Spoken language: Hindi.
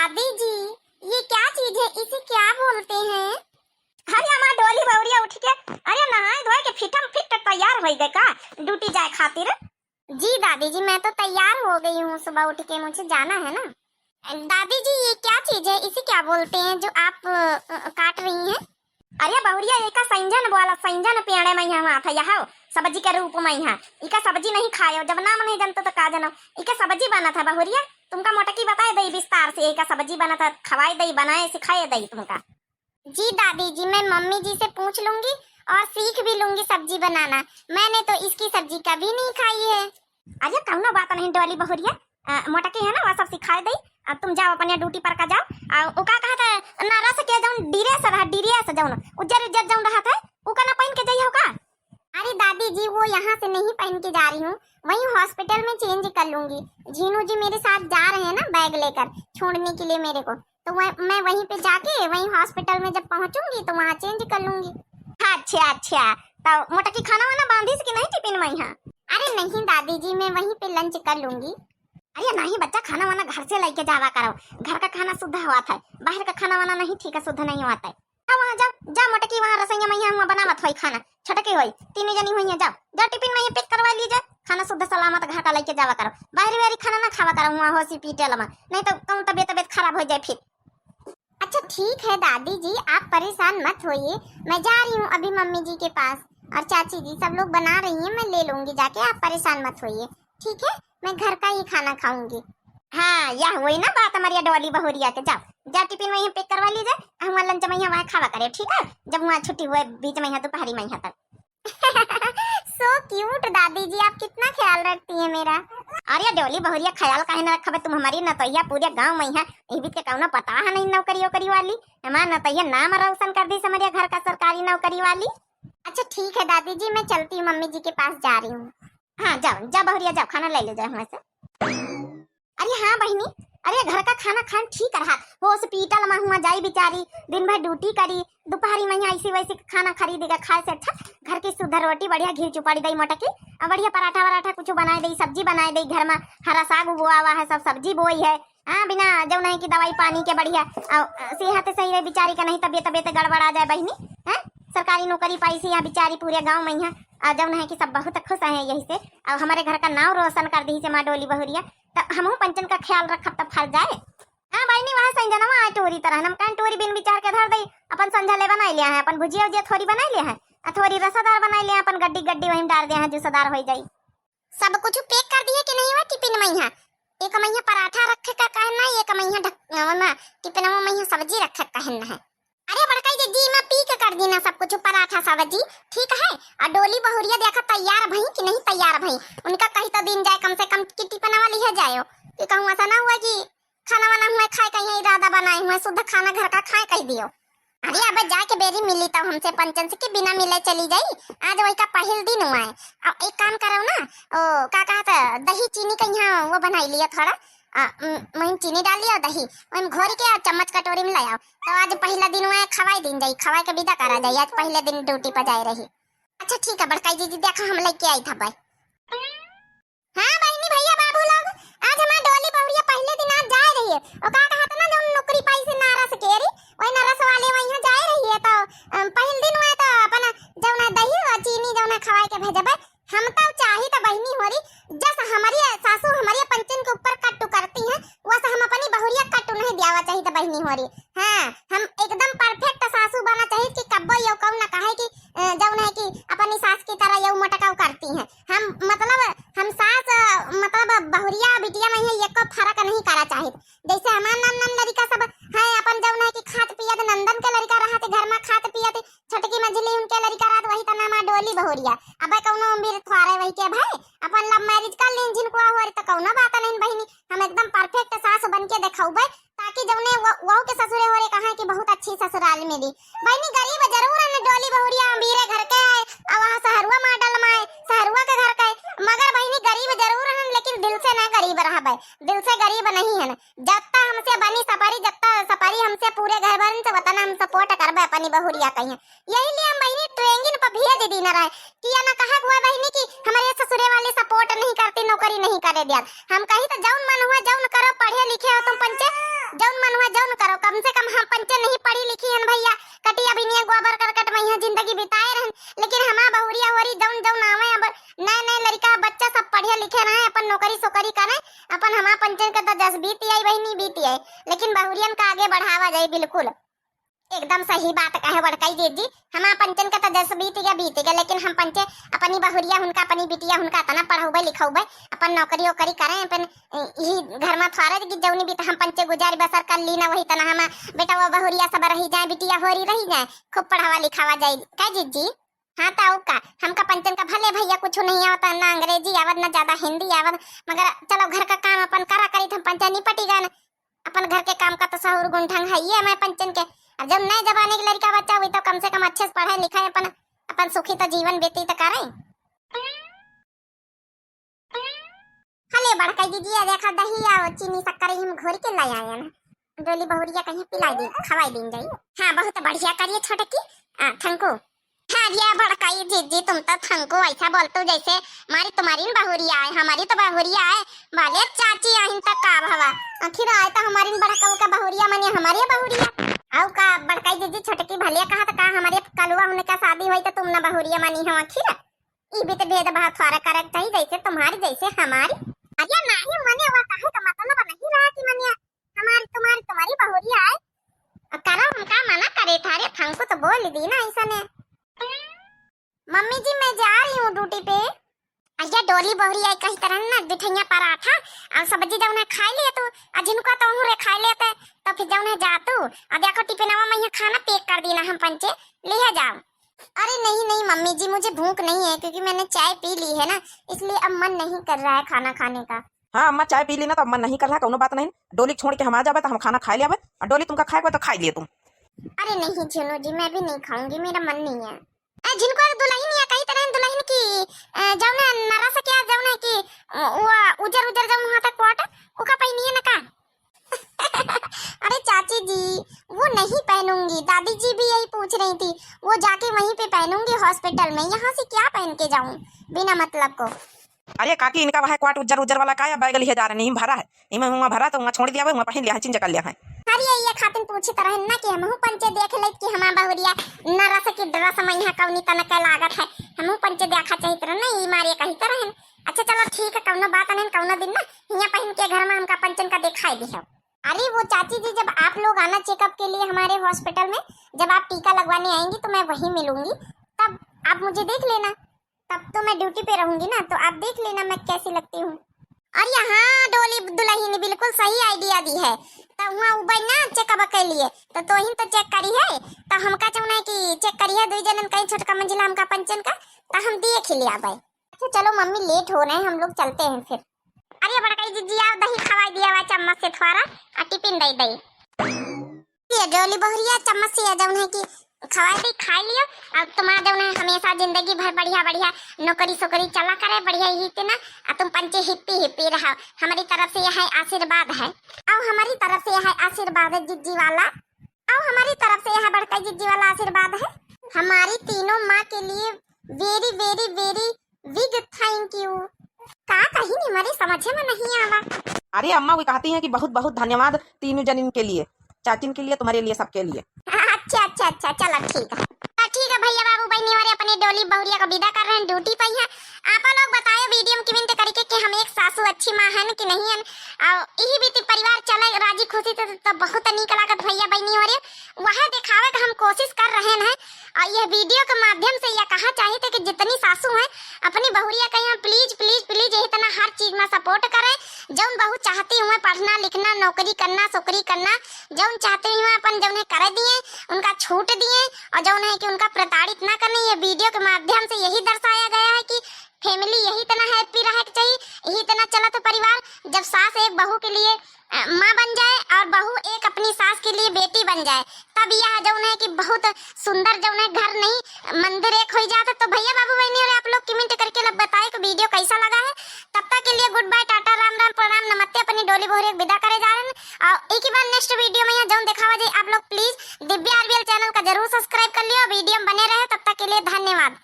दादी जी, ये क्या चीज है, इसे क्या बोलते हैं? अरे हमार डोली बौरिया उठ के अरे नहाए धोए के फिटम फिट तैयार हो गए का ड्यूटी जाए खातिर। जी दादी जी, मैं तो तैयार हो गई हूँ, सुबह उठ के मुझे जाना है ना। दादी जी, ये क्या चीज है, इसे क्या बोलते हैं जो आप काट रही हैं? अरे बहुरिया, एका संजन बोला, संजन पेड़े में यहाँ था, यहाँ सब्जी के रूप में यहाँ इका सब्जी नहीं खायो, जब नाम नहीं जानते तो का जानो। इका सब्जी बना था बहुरिया, तुमका मोटकी बताए दई विस्तार से, इका सब्जी बना था, खवाए दई, बनाए सिखाए दई तुमका। जी दादी जी, मैं मम्मी जी से पूछ लूंगी और सीख भी लूंगी सब्जी बनाना, मैंने तो इसकी सब्जी कभी नहीं खाई है। अरे कौनो बात नहीं डोली बहुरिया, मोटकी है ना, वह सब सिखाए दई। अब तुम जाओ अपने ड्यूटी पर का जाओ। ओ का कहा था नारा से के जाऊं डीरे से रहा, डीरे से जाऊं उज्जर उज्जर जाऊं रहा था, उ का ना पहन के जाइयो का। अरे दादी जी, वो यहाँ से नहीं पहन के जा रही हूँ, वहीं हॉस्पिटल में चेंज कर लूंगी। झीनू जी मेरे साथ जा रहे हैं ना बैग लेकर छोड़ने के लिए मेरे को, तो मैं वहीं पे जाके वहीं हॉस्पिटल में जब पहुंचूंगी तो वहाँ चेंज कर लूंगी। अच्छा अच्छा, तो मोटकी खाना वाना बांधी कि नहीं टिफिन में यहाँ? अरे नहीं दादी जी, मैं वहीं पे लंच कर लूंगी। अरे नहीं बच्चा, खाना वाना घर से लेके जावा करो, घर का खाना शुद्ध हुआ था, बाहर का खाना वाना नहीं ठीक है, शुद्ध नहीं हुआ है। अब वहाँ जाओ, जा मोटकी वहाँ रसोईया में यहाँ बनावत होई खाना, छटके होई, तीनों जनी हुई है, जाओ जा टिफिन में पैक करवा लीजिए, खाना शुद्ध सलामत घर का लेके जावा करो, बाहरी वाहरी खाना ना खावा करो वहाँ हॉस्पिटल में, नहीं तो तुम तबियत खराब हो जाए फिर। अच्छा ठीक है दादी जी, आप परेशान मत होइए, मैं जा रही हूँ अभी मम्मी जी के पास, और चाची जी सब लोग बना रही हैं, मैं ले लूंगी जाके, आप परेशान मत होइए, ठीक है? मैं घर का ही खाना खाऊंगी। हाँ, यह वही ना बात हमारी डोली बहुरिया के, जाओ जा टिफिन में पैक करवा लीजिए, हम लंच में वहाँ खावा करे, ठीक है? जब वहाँ छुट्टी हुए बीच में दोपहरी में तक। सो क्यूट दादी जी, आप कितना ख्याल रखती हैं मेरा। अरे डोली बहुरिया, ख्याल काहे न रखबे, तुम हमारी नतैया पूरे गांव में है, इबित के कौनो पता है नहीं नौकरी वोकरी वाली, हमारा नतैया नाम रोशन कर दी हमारे घर का सरकारी नौकरी वाली। अच्छा ठीक है दादी जी, मैं चलती हूँ, मम्मी जी के पास जा रही हूँ। हाँ जाओ जा बहुरिया, जाओ खाना ले लो जाओ हमें से। अरे हाँ बहनी, अरे घर का खाना खान ठीक रहा, हॉस्पिटल में हुआ जाई बेचारी, दिन भर ड्यूटी करी, दोपहरी में ऐसी वैसी खाना खरीदेगा, खाए से अच्छा घर की शुद्ध रोटी बढ़िया घी चुपाड़ी दई मोटकी, बढ़िया पराठा वराठा कुछ बनाए दई, सब्जी बनाए दई, घर में हरा साग बोआ हुआ है, सब सब्जी बोई है, हाँ बिना जो नहीं की दवाई पानी के बढ़िया, सेहत सही रहे बेचारी का, नहीं तबियत गड़बड़ आ जाए बहनी है। सरकारी नौकरी पाई से यहाँ बेचारी पूरे गाँव में यहाँ जब है कि सब बहुत खुश है यही से, अब हमारे घर का नाम रोशन कर दी से माँ डोली बहुरिया, तब हम पंचन का ख्याल रखब तब फल जाए। हाँ बहनी, वहाँ संजना आए टोरी तरह हम कहीं टोरी बिन विचार के धर दई, अपन संझा ले बना लिया है, अपन भुजिया उजिया थोड़ी बना लिया है, थोड़ी रसादार बना लिया, अपन गड्डी गड्डी वहीं डाल दिया है, जूसदार हो जाई। सब कुछ पैक कर दिए कि नहीं हुआ टिफिन में? यहाँ एक में पराठा रखे का कहना है, एक में टिफिन में सब्जी रखे कहना है। अरे बड़काई जी, मैं पी के कर दी ना सब कुछ, पराठा सब्जी ठीक है। और डोली बहुरिया देखा तैयार भई कि नहीं तैयार भई, उनका कहीं तो दिन जाए, कम से कम किटी पना वाली है जाए, कि कहूँ ऐसा ना हुआ कि खाना वाना हुआ खाए कहीं इरादा बनाए हुए, शुद्ध खाना घर का खाए कह दियो। अरे अब जाके बेरी मिली तो हमसे पंचन से कि बिना मिले चली जाई, आज वही का पहल दिन हुआ है। अब एक काम करो ना, ओ का कहा था, दही चीनी का यहाँ वो बनाई लिया थोड़ा, वहीं चीनी डाल लिया, दही वहीं घोरी के चम्मच कटोरी में लाया, तो आज पहला दिन हुआ खवाई दिन जाई, खवाई के विदा करा जाई, आज पहले दिन ड्यूटी पर जाए रही। अच्छा ठीक है बड़काई जी, देखा हम लेके आई था भाई। हाँ बहनी भैया बाबू लोग, आज हमारी डोली बहुरिया पहले दिन आज जा रही है, और का कहा था ना जो नौकरी पाई से नारा से केरी, वही नरस वाले वहीं जा रही है, तो पहले दिन हुआ तो अपन जब ना दही और चीनी जब ना खवाई के भेजब, हम तो चाही तो बहनी हो रही, जैसा हमारी सासू हमारी पंचन के ऊपर कट्टू करती हैं, वैसा हम अपनी बहुरिया कट्टू नहीं दियावा चाहिए तो बहनी हो रही। हाँ, हम एकदम परफेक्ट सासू बना चाहिए कि कब्बो यो कौ ना कहे कि जब नहीं कि अपनी सास की तरह यो मटकाव करती हैं, हम मतलब हम सास मतलब बहुरिया बिटिया में ये को फर्क नहीं करा चाहिए, जैसे हमार नंदन लड़का सब है अपन जब नहीं कि खात पियत नंदन के लड़का रहते घर में खात पियत, छोटकी मझली उनके लड़का रहत, वही तो नाम डोली बहुरिया। अब कौनो उम्र थोड़े वही के भाई अपन लव मैरिज कर लें जिनको हो रही तो कौनो बात नहीं बहनी, हम एकदम परफेक्ट सास बन के दिखाऊबे, ताकि जौने वो के ससुरे हो रहे कहा कि बहुत अच्छी ससुराल मेरी बहनी, गरीब जरूर है डोली बहुरिया अमीरे घर के है, अब वहाँ सहरुआ मॉडल में सहरुआ के घर का है, मगर बहनी गरीब जरूर है, लेकिन दिल से ना गरीब रहा भाई, दिल से गरीब नहीं है। जब तक हमसे बनी सपारी, जब तक सपारी हमसे पूरे घर भर से वतन हम सपोर्ट करबे अपनी बहुरिया कहीं, यही लिए हम बहनी ट्रेनिंग पर भेज दी ना रहे कि ना कहा हुआ बहनी की हमारे ससुरे वाले सपोर्ट नहीं करते, नौकरी नहीं करे दिया, हम कहीं तो जौन मन हुआ जौन करो, पढ़े लिखे हो तुम पंचे, जौन मन हुआ कम से कम हम पंचे नहीं पढ़ी लिखी हन भैया, कटिया भी नहीं गोबर करकट में यहाँ जिंदगी बिताए रहन, लेकिन हमार बहुरिया होरी जौन जौन आवे अब नए नए लड़का बच्चा सब पढ़े लिखे रहे, अपन नौकरी सोकरी करे, अपन हमार पंचन के तो 10 बीत आई वही नहीं बीती आई, लेकिन बहुरियन का आगे बढ़ावा जाए। बिल्कुल एकदम सही बात कहे बड़काई जी, हमार पंचन का तो 10 बीत गया, लेकिन हम पंचे अपनी बहुरिया हुनका अपनी बिटिया हुनका तना पढ़ाऊबे लिखाऊबे, अपन नौकरी ओकरी करें, अपन यही घर में थोड़ा की जौनी भी हम पंचे गुजारी बसर कर ली ना, वही तना हम बेटा वो बहुरिया सब रही जाए, बिटिया होरी रही जाए, खूब पढ़ावा लिखावा जाए क्या जी। हाँ ताऊ का हमका पंचन का भले भैया कुछ नहीं आवता, ना अंग्रेजी आवत ना ज्यादा हिंदी आवत, मगर चलो घर का काम अपन करा करी हम पंचा नहीं पटीगा ना, अपन घर के काम का तो सहूर गुंठंग है ये मैं पंचन के। अब जब नए जमाने की लड़का बच्चा हुई तो कम से कम अच्छे से पढ़ाई लिखाई अपन सुखी तो जीवन व्यतीत करें। हले बड़काई दीजिए देखा दही और चीनी शक्कर हम घोर के लाई आए ना, डोली बहुरिया कहीं पिलाई दी खवाई दी जाइए। हाँ बहुत बढ़िया करिए छोटकी थंकू। हाँ ये बड़काई जी तुम तो थंकू ऐसा बोलते जैसे हमारी तुम्हारी बहुरिया है, हमारी तो बहुरिया है वाले चाची आहिन तक का भवा आखिर आए तो हमारी बड़काऊ का बहुरिया माने हमारी बहुरिया आउ का बड़काई जी छोटकी भले कहा तो का हमारे कलुआ होने का शादी हुई तो तुम ना बहुरिया मानी हम आखिर ई भी तो भेदभाव थोड़ा करक चाहिए जैसे तुम्हारी जैसे हमारी। अरे नहीं माने वो कहे का मतलब नहीं रहा कि माने हमारी तुम्हारी बहुरिया है करा उनका मना करे थारे थंकू तो बोल दी ना ऐसा ने। मम्मी जी मैं जा रही हूँ ड्यूटी पे। अया डोली बहुरिया कही तरह ना बिठैया पराठा और सब्जी जौन है खा लिए तू जिनको तो रे खा लेते तो फिर जौन है जा तू और देखो टिफिनवा में यहाँ खाना पैक कर देना हम पंचे ले जाओ। अरे नहीं मम्मी जी मुझे भूख नहीं है क्योंकि मैंने चाय पी ली है ना, इसलिए अब मन नहीं कर रहा है खाना खाने का। हाँ अम्मा चाय पी ली ना तो अब मन नहीं कर रहा, कोनो बात नहीं, डोली छोड़ के हम आ जावे तो हम खाना खा लिया और डोली तुमका खाएगा तो खा लिए तुम। अरे नहीं झुनू जी मैं भी नहीं खाऊंगी, मेरा मन नहीं है। जिनको दुल्हन या कई तरह दुल्हन की जौन नरा से क्या जौन है कि वो उजर जौन वहां तक कोट ओका पहनिए ना का। अरे चाची जी वो नहीं पहनूंगी, दादी जी भी यही पूछ रही थी, वो जाके वहीं पे पहनूंगी हॉस्पिटल में, यहाँ से क्या पहन के जाऊं बिना मतलब को। अरे काकी इनका वह क्वाट उज्जर वाला का बैग लिए जा रहे नहीं भरा है, इमे वहां भरा तो वहां छोड़ दिया वहां पहन लिया चिंच कर लिया है। अरे ये खातिन पूछे तरह ना कि हमहु पंचे देख ले कि हमार बहुरिया नरस की ड्रेस में यहाँ कौनी तना के लागत है, हमहु पंचे देखा चाहिए तरह नहीं मारे कही तरह। अच्छा चलो ठीक है कौनो बात नहीं, कौनो दिन ना यहाँ पहन के घर में हमका पंचन का दिखाई दी है। अरे वो चाची जी जब आप लोग आना चेकअप के लिए हमारे हॉस्पिटल में, जब आप टीका लगवाने आएंगी तो मैं वहीं मिलूंगी, तब आप मुझे देख लेना, तब तो मैं ड्यूटी पे रहूंगी ना, तो आप देख लेना मैं कैसी लगती हूँ। और यहाँ डोली दुल्हन ने बिल्कुल सही आइडिया दी है, तो वहाँ उबर ना चेकअप के लिए तो ही तो चेक करी है, तो हमका चाहना है कि चेक करी है 2 जनन कहीं छोटका मंजिला हमका पंचन का, तो हम देख लिया भाई। अच्छा चलो मम्मी लेट हो रहे हैं हम लोग चलते हैं फिर। अरे बड़काई जी आप दही खवा दिया हुआ चम्मच से थोड़ा और टिफिन दे ये डोली बहुरिया चम्मच से जौन है कि खवा दी खा लियो। अब तुम्हारा जौन है हमेशा जिंदगी भर बढ़िया नौकरी सोकरी चला करे बढ़िया ही ना, तुम पंचे हिप्पी रहा, हमारी तरफ से यह आशीर्वाद है। और हमारी तरफ से यह आशीर्वाद है जिज्जी वाला, और हमारी तरफ से यह बड़का जिज्जी वाला आशीर्वाद है हमारी तीनों माँ के लिए। Very very very big thank you. का कहीं नहीं हमारे समझ में नहीं आवा। अरे अम्मा वो कहती हैं कि बहुत बहुत धन्यवाद तीनों जनिन के लिए, चाचिन के लिए, तुम्हारे लिए, सबके लिए। अच्छा चलो ठीक है भैया बाबू बहनी वाले अपने डोली बहुरिया को विदा कर रहे हैं ड्यूटी पर है। आप लोग बताओ वीडियो में किमिन करके कि हम एक सासू अच्छी माँ है कि नहीं है, और यही भी परिवार चले राजी खुशी तो बहुत नीक लागत भैया बहनी वाले वह दिखावे का हम कोशिश कर रहे हैं। और यह वीडियो के माध्यम से यह कहा चाहे थे कि जितनी सासू हैं अपनी बहुरिया का यहाँ प्लीज प्लीज प्लीज यही तना हर चीज में सपोर्ट करें, जौन बहू चाहती हुए पढ़ना लिखना नौकरी करना सोकरी करना जौन चाहते हुए अपन जौन है कर दिए उनका छूट दिए, और जौन है कि उनका प्रताड़ित ना करने। ये वीडियो के माध्यम से यही दर्शाया गया है कि फैमिली यही तना हैप्पी रहे चाहिए, यही तना चला तो परिवार जब सास एक बहू के लिए माँ बन जाए और बहू एक अपनी सास के लिए बेटी बन जाए, तब यह जौन है कि बहुत सुंदर जौन है घर नहीं मंदिर एक हो जाता। तो भैया बाबू बहनी और आप लोग कमेंट करके बताए कि वीडियो कैसा लगा है। तब तक के लिए गुड बाय टाटा राम राम प्रणाम नमस्ते। अपनी डोली बहुरिया विदा करे जा रहे हैं और एक ही बार नेक्स्ट वीडियो में यहाँ जौन दिखावा जाए आप लोग प्लीज दिव्या आरबीएल चैनल का जरूर सब्सक्राइब कर लियो, वीडियो में बने रहे। तब तक के लिए धन्यवाद।